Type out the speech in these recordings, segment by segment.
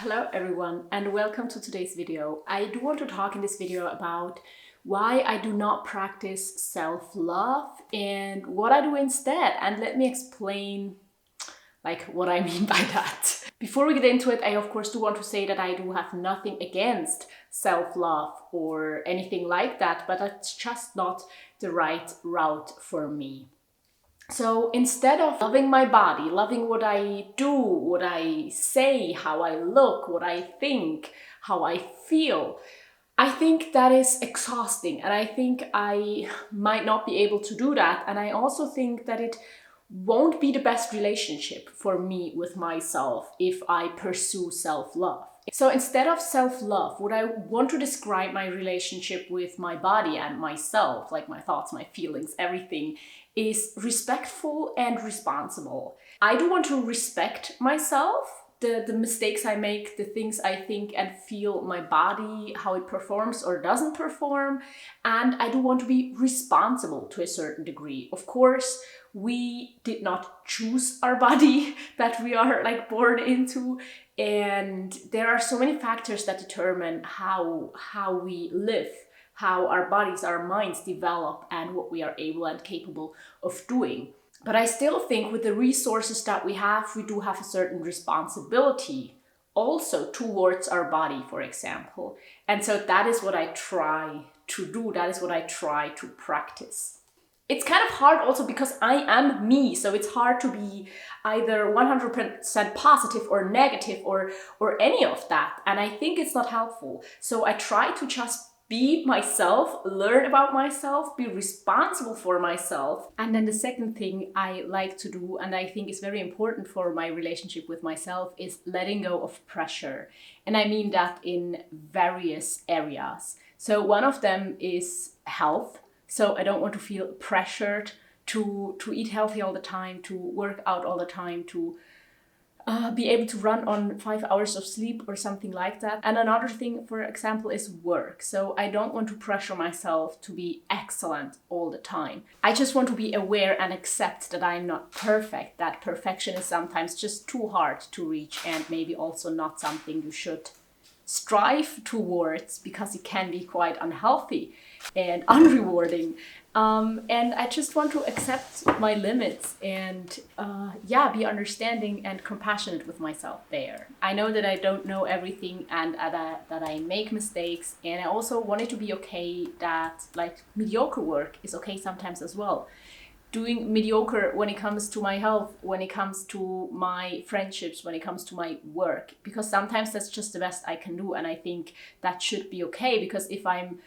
Hello everyone and welcome to today's video. I do want to talk in this video about why I do not practice self-love and what I do instead, and let me explain what I mean by that. Before we get into it, I of course do want to say that I do have nothing against self-love or anything like that, but that's just not the right route for me. So instead of loving my body, loving what I do, what I say, how I look, what I think, how I feel, I think that is exhausting, and I think I might not be able to do that. And I also think that it won't be the best relationship for me with myself if I pursue self-love. So instead of self-love, what I want to describe my relationship with my body and myself, like my thoughts, my feelings, everything, is respectful and responsible. I do want to respect myself, the mistakes I make, the things I think and feel, my body, how it performs or doesn't perform. And I do want to be responsible to a certain degree. Of course, we did not choose our body that we are born into. And there are so many factors that determine how we live, how our bodies, our minds develop, and what we are able and capable of doing. But I still think with the resources that we do have a certain responsibility also towards our body, for example. And so that is what I try to do. That is what I try to practice. It's kind of hard also because I am me, so it's hard to be either 100% positive or negative or any of that. And I think it's not helpful. So I try to just be myself, learn about myself, be responsible for myself. And then the second thing I like to do, and I think is very important for my relationship with myself, is letting go of pressure. And I mean that in various areas. So one of them is health. So I don't want to feel pressured to eat healthy all the time, to work out all the time, to be able to run on 5 hours of sleep or something like that. And another thing, for example, is work. So I don't want to pressure myself to be excellent all the time. I just want to be aware and accept that I'm not perfect, that perfection is sometimes just too hard to reach and maybe also not something you should strive towards because it can be quite unhealthy and unrewarding. And I just want to accept my limits and be understanding and compassionate with myself there. I know that I don't know everything and that I make mistakes, and I also want it to be okay that mediocre work is okay sometimes as well. Doing mediocre when it comes to my health, when it comes to my friendships, when it comes to my work, because sometimes that's just the best I can do, and I think that should be okay, because if I'm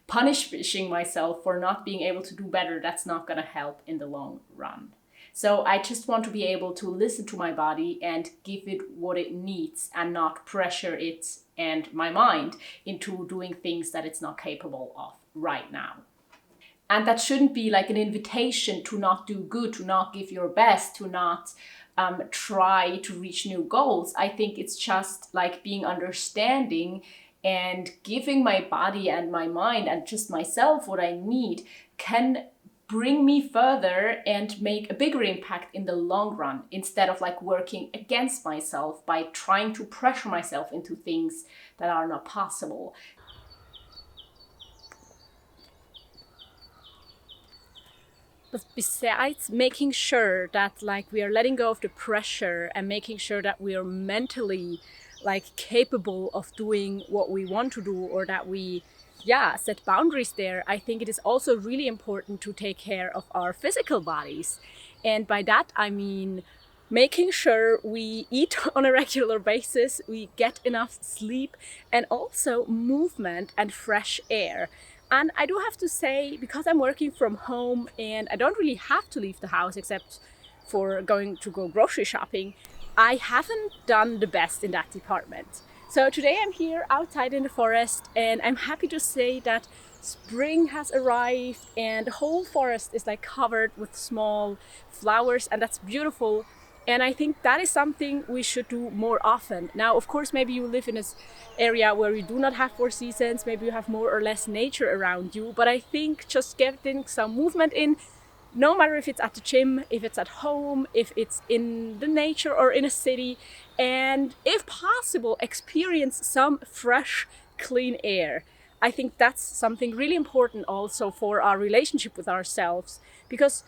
punishing myself for not being able to do better, that's not gonna help in the long run. So I just want to be able to listen to my body and give it what it needs and not pressure it and my mind into doing things that it's not capable of right now. And that shouldn't be like an invitation to not do good, to not give your best, to not try to reach new goals. I think it's just being understanding and giving my body and my mind and just myself what I need can bring me further and make a bigger impact in the long run, instead of working against myself by trying to pressure myself into things that are not possible. But besides making sure that we are letting go of the pressure and making sure that we are mentally capable of doing what we want to do, or that we set boundaries there, I think it is also really important to take care of our physical bodies. And by that I mean making sure we eat on a regular basis, we get enough sleep, and also movement and fresh air. And I do have to say, because I'm working from home and I don't really have to leave the house except for going to go grocery shopping, I haven't done the best in that department. So today I'm here outside in the forest, and I'm happy to say that spring has arrived and the whole forest is covered with small flowers, and that's beautiful. And I think that is something we should do more often. Now, of course, maybe you live in this area where you do not have 4 seasons, maybe you have more or less nature around you, but I think just getting some movement in no matter if it's at the gym, if it's at home, if it's in the nature or in a city, and if possible, experience some fresh, clean air. I think that's something really important also for our relationship with ourselves, because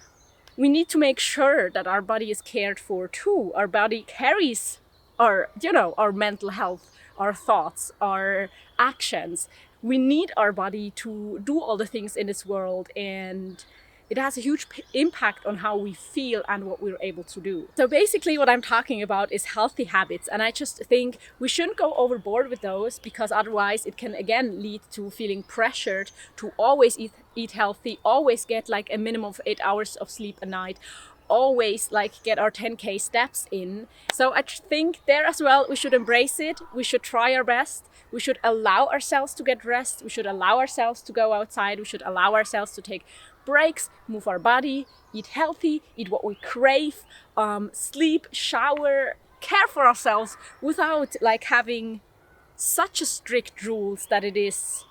we need to make sure that our body is cared for too. Our body carries our, our mental health, our thoughts, our actions. We need our body to do all the things in this world, and it has a huge impact on how we feel and what we're able to do. So basically what I'm talking about is healthy habits, and I just think we shouldn't go overboard with those, because otherwise it can again lead to feeling pressured to always eat healthy, always get like a minimum of 8 hours of sleep a night, always like get our 10K steps in. So I think there as well, we should embrace it. We should try our best. We should allow ourselves to get rest. We should allow ourselves to go outside. We should allow ourselves to take breaks, move our body, eat healthy, eat what we crave, sleep, shower, care for ourselves without like having such a strict rules that it is,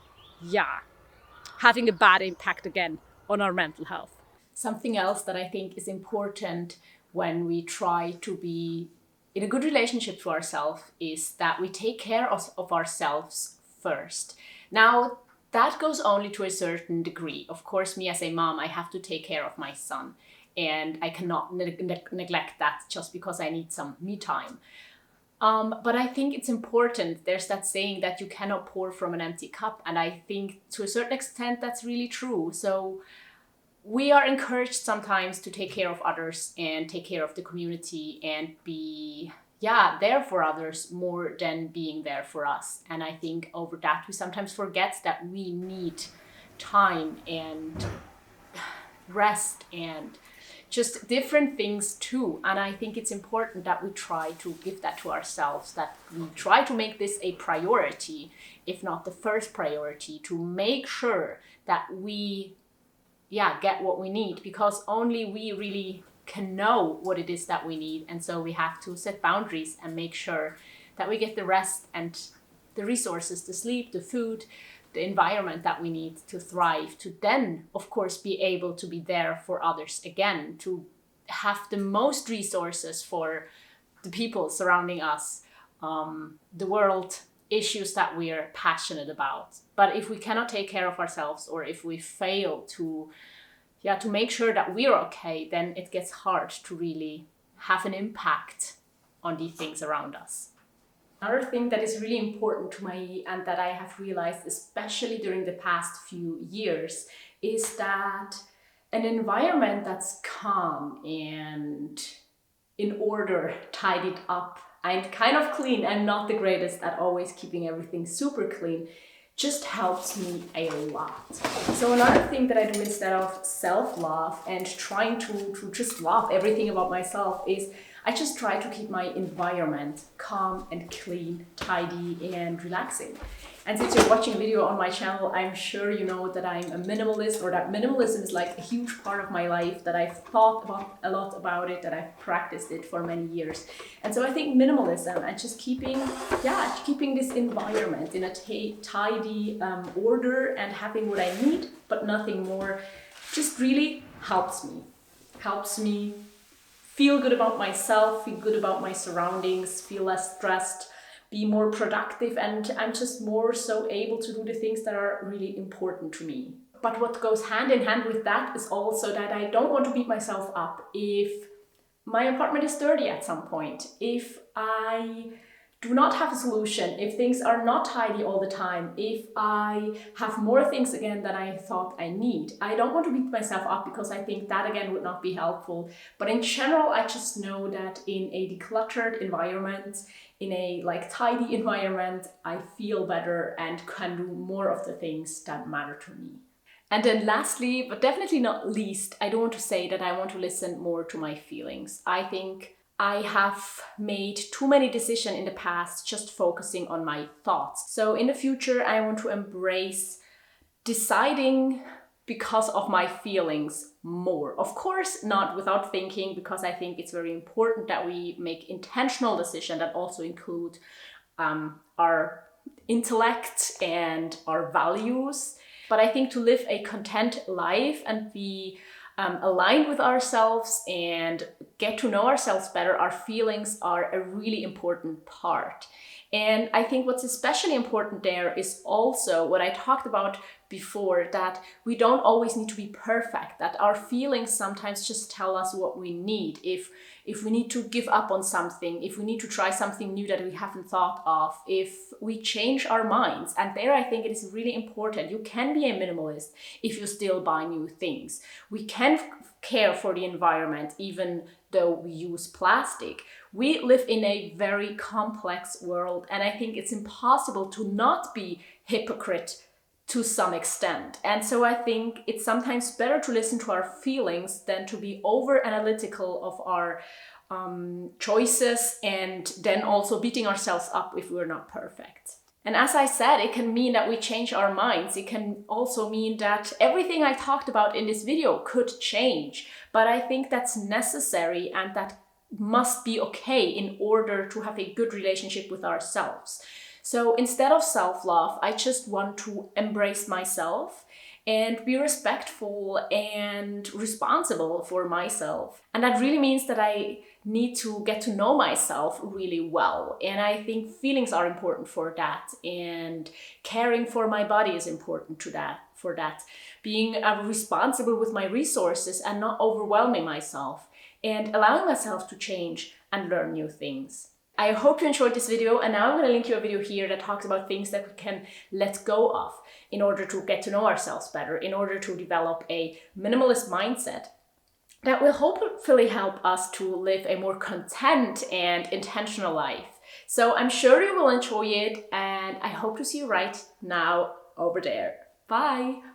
having a bad impact again on our mental health. Something else that I think is important when we try to be in a good relationship to ourselves is that we take care of ourselves first. Now, that goes only to a certain degree. Of course, me as a mom, I have to take care of my son, and I cannot neglect that just because I need some me time. But I think it's important. There's that saying that you cannot pour from an empty cup, and I think to a certain extent that's really true. So we are encouraged sometimes to take care of others and take care of the community and be there for others more than being there for us. And I think over that we sometimes forget that we need time and rest and just different things too. And I think it's important that we try to give that to ourselves, that we try to make this a priority, if not the first priority, to make sure that we get what we need, because only we really can know what it is that we need. And so we have to set boundaries and make sure that we get the rest and the resources, the sleep, the food, the environment that we need to thrive, to then, of course, be able to be there for others again, to have the most resources for the people surrounding us, the world, issues that we are passionate about. But if we cannot take care of ourselves, or if we fail to make sure that we're okay, then it gets hard to really have an impact on the things around us. Another thing that is really important to me, and that I have realized especially during the past few years, is that an environment that's calm and in order, tidied up, and kind of clean, and not the greatest at always keeping everything super clean, just helps me a lot. So another thing that I do instead of self-love and trying to just love everything about myself is I just try to keep my environment calm and clean, tidy and relaxing. And since you're watching a video on my channel, I'm sure you know that I'm a minimalist, or that minimalism is like a huge part of my life, that I've thought about a lot about it, that I've practiced it for many years. And so I think minimalism and just keeping this environment in a tidy order and having what I need, but nothing more, just really helps me feel good about myself, feel good about my surroundings, feel less stressed, be more productive, and I'm just more so able to do the things that are really important to me. But what goes hand in hand with that is also that I don't want to beat myself up if my apartment is dirty at some point, if I do not have a solution, if things are not tidy all the time, if I have more things again than I thought I need. I don't want to beat myself up, because I think that again would not be helpful. But in general, I just know that in a decluttered environment, in a tidy environment, I feel better and can do more of the things that matter to me. And then lastly, but definitely not least, I don't want to say that I want to listen more to my feelings. I think I have made too many decisions in the past just focusing on my thoughts. So in the future, I want to embrace deciding because of my feelings more. Of course, not without thinking, because I think it's very important that we make intentional decisions that also include our intellect and our values. But I think to live a content life and be aligned with ourselves and get to know ourselves better, our feelings are a really important part. And I think what's especially important there is also what I talked about before, that we don't always need to be perfect, that our feelings sometimes just tell us what we need. If we need to give up on something, if we need to try something new that we haven't thought of, if we change our minds. And there I think it is really important. You can be a minimalist if you still buy new things. We can care for the environment even though we use plastic. We live in a very complex world, and I think it's impossible to not be hypocrite to some extent. And so I think it's sometimes better to listen to our feelings than to be over analytical of our choices and then also beating ourselves up if we're not perfect. And as I said, it can mean that we change our minds. It can also mean that everything I talked about in this video could change. But I think that's necessary, and that must be okay in order to have a good relationship with ourselves. So instead of self-love, I just want to embrace myself and be respectful and responsible for myself. And that really means that I need to get to know myself really well. And I think feelings are important for that. And caring for my body is important for that. Being responsible with my resources and not overwhelming myself. And allowing myself to change and learn new things. I hope you enjoyed this video, and now I'm going to link you a video here that talks about things that we can let go of in order to get to know ourselves better, in order to develop a minimalist mindset that will hopefully help us to live a more content and intentional life. So I'm sure you will enjoy it, and I hope to see you right now over there. Bye!